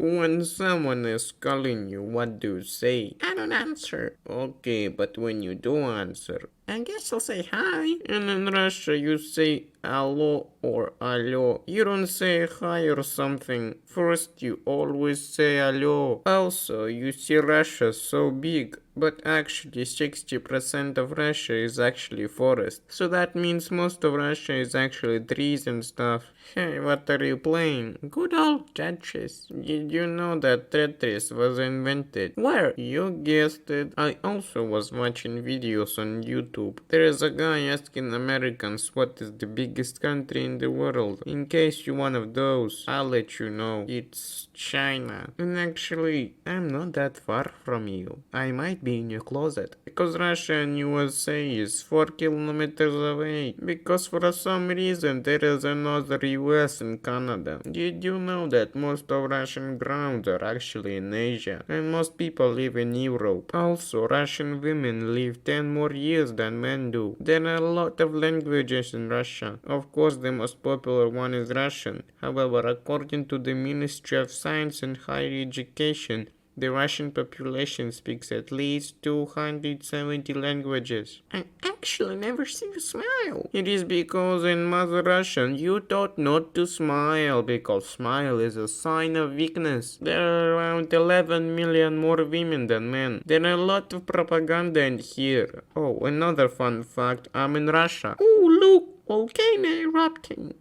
When someone is calling you, what do you say? I don't answer. Okay, but when you do answer, I guess I'll say hi. And in Russia, you say allo or allo. You don't say hi or something. First, you always say allo. Also, you see Russia so big, but actually 60% of Russia is actually forest. So that means most of Russia is actually trees and stuff. Hey, what are you playing? Good old Tetris. Did you know that Tetris was invented? Where? You guessed it. I also was watching videos on YouTube. There is a guy asking Americans what is the biggest country in the world. In case you're one of those, I'll let you know. It's China. And actually, I'm not that far from you. I might be in your closet. Because Russia and USA is 4 kilometers away. Because for some reason there is another US and Canada. Did you know that most of Russian grounds are actually in Asia? And most people live in Europe. Also, Russian women live 10 more years than men do. There are a lot of languages in Russia. Of course, the most popular one is Russian. However, according to the Ministry of Science and Higher Education, the Russian population speaks at least 270 languages. I actually never see you smile. It is because in Mother Russian you taught not to smile because smile is a sign of weakness. There are around 11 million more women than men. There are a lot of propaganda in here. Oh, another fun fact, I'm in Russia. Oh, look, volcano erupting.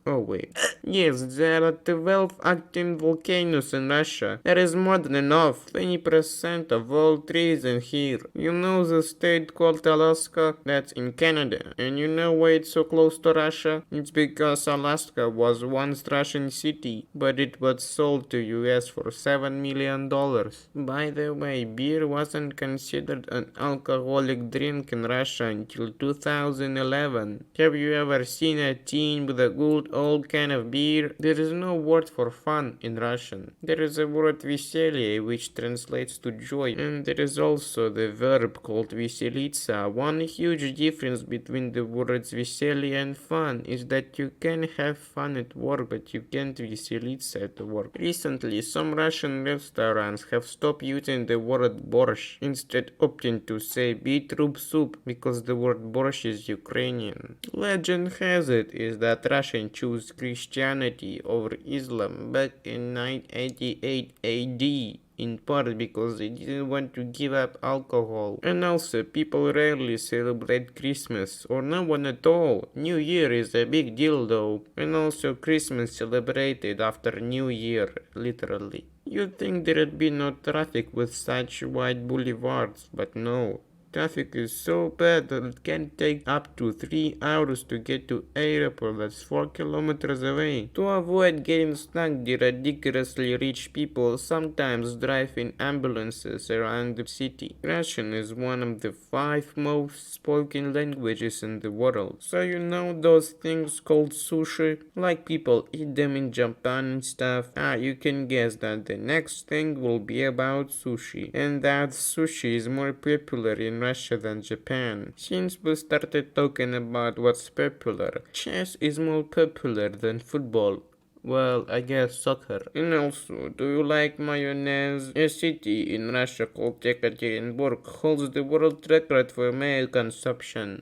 Oh wait. Yes, there are 12 active volcanoes in Russia. That is more than enough. 20% of all trees in here. You know the state called Alaska? That's in Canada. And you know why it's so close to Russia? It's because Alaska was once Russian city, but it was sold to US for $7 million. By the way, beer wasn't considered an alcoholic drink in Russia until 2011. Have you ever seen a teen with a good old can of beer? There is no word for fun in Russian. There is a word веселье, which translates to joy, and there is also the verb called веселиться. One huge difference between the words веселье and fun is that you can have fun at work, but you can't веселиться at work. Recently, some Russian restaurants have stopped using the word борщ, instead opting to say beetroot soup because the word борщ is Ukrainian. Legend has it is that Russian chose Christianity over Islam back in 988 AD, in part because they didn't want to give up alcohol. And also, people rarely celebrate Christmas, or no one at all. New Year is a big deal though. And also, Christmas celebrated after New Year, literally. You'd think there'd be no traffic with such wide boulevards, but no. Traffic is so bad that it can take up to 3 hours to get to airport that's 4 kilometers away. To avoid getting stuck, the ridiculously rich people sometimes drive in ambulances around the city. Russian is one of the 5 most spoken languages in the world. So you know those things called sushi? Like people eat them in Japan and stuff. You can guess that the next thing will be about sushi. And that sushi is more popular in Russia than Japan. Since we started talking about what's popular, chess is more popular than football. Well, I guess soccer. And also, do you like mayonnaise? A city in Russia called Ekateringburg holds the world record for mayo consumption.